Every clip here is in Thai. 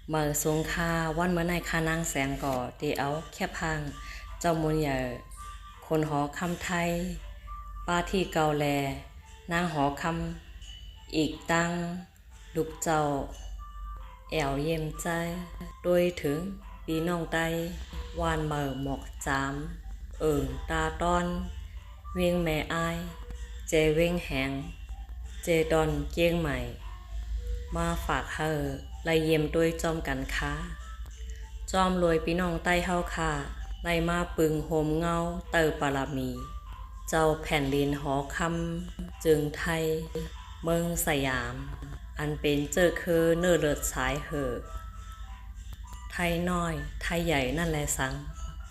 เมื่อสงคาวันเมื่อในคานางแสงก่อตีเอาแค่พังเจ้ามุนใหญ่คนหอคำไทยป้าที่เกาแลนางหอคำอีกตั้งลูกเจ้าแอวเยี่ยมใจโดยถึงปีน้องไตวานเมื่อหมอกจามตาตอนเวียงแม่อายเจเวียงแหงเจดอนเกียงใหม่มาฝากเฮอไล่เยี่ยมด้วยจอมกันค้าจอมรวยพี่น้องใต้เฮาค่ะไล่มาปึงโฮมเงาเตอปารามี เจ้าแผ่นดินหอคำจึงไทยเมืองสยาม อันเป็นเจอคือเนื้อเลือดสายเหอไทยน้อยไทยใหญ่นั่นแหละสัง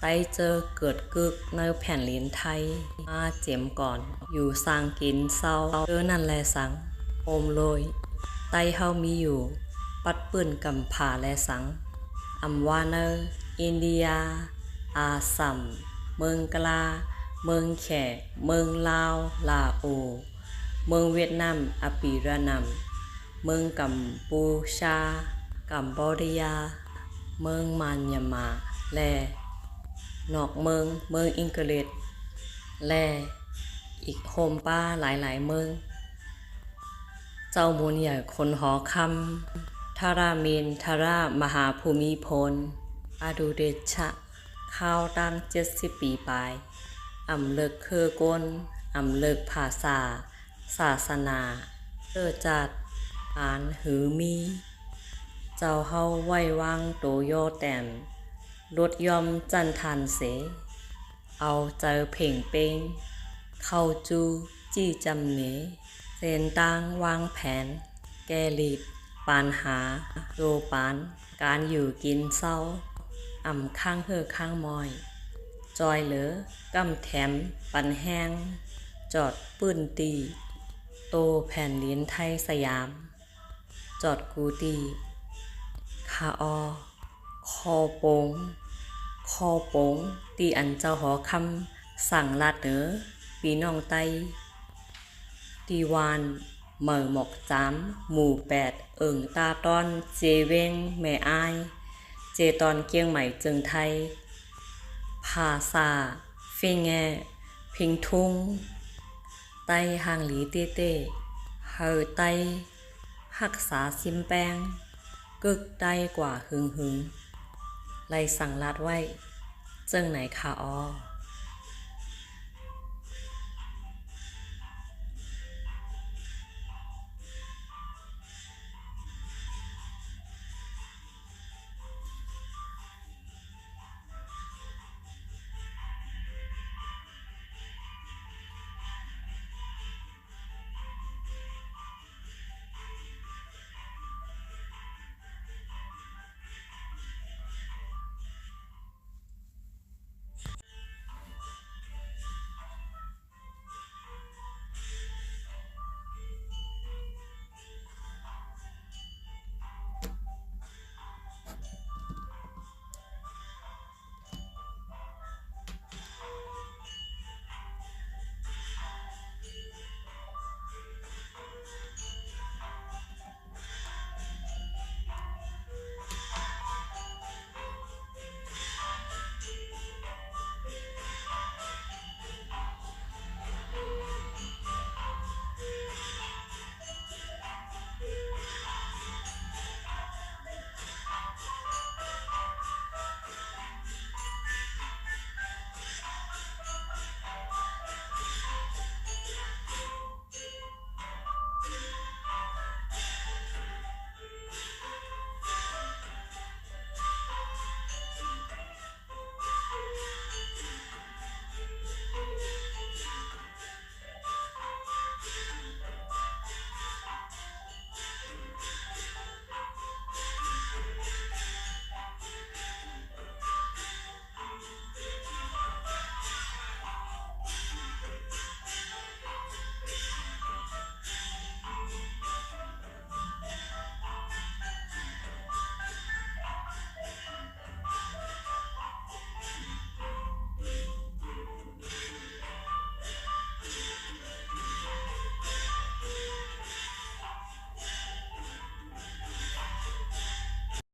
ไต้เจอเกิดกึกในแผ่นดินไทยมาเจียมก่อนอยู่สร้างกินเศร้านั่นแหละสังโอมโรยไต้เฮามีอยู่ปัดปืนกำผาและสังอัมวาเนอร์อินเดียอาซัมเมืองกลาเมืองแขกเมืองลาวลาโอเมืองเวียดนามอปีระนัมเมืองกัมพูชากัมพูชาเมืองมานยามาและนอกเมืองอังกฤษและอีกโฮมป้าหลายๆเมืองเจ้ามูลใหญ่คนหอคำทารามินทารามหาภูมิพลอาดูเดชะข้าวตั้ง70 ปีปลายอำเลิกเคอก้นอำเลิกภาษาศาสนาเกิดจากอ่านหือมีเจ้าเฮาไว้วางโตโยแต้มรถยอมจันทันเสเอาเจอเพ่งเป้งเข้าจูจี้จำเนเส้นตั้งวางแผนแกลีดปัญหาโรปานการอยู่กินเศร้าอ่ำข้างเฮอข้างมอยจอยเหลือกำแถมปันแห้งจอดปื้นตีโตแผ่นลิ้นไทยสยามจอดกูตีคาอคอโปงตีอันเจ้าหอคำสั่งลาดเหนือปีน้องไตตีวานเหม่อหมอกจามหมู่8ตาตอนเจเวงแม่อายเจตอนเกียงใหม่จึงไทยภาษาเฟงแงพิงทุ่งไต้หางหลีเต้เต้เฮอไต้หักษาซิมแปงกึกไต้กว่าหึงไล่สั่งลาดไว้เจิงไหนคาอ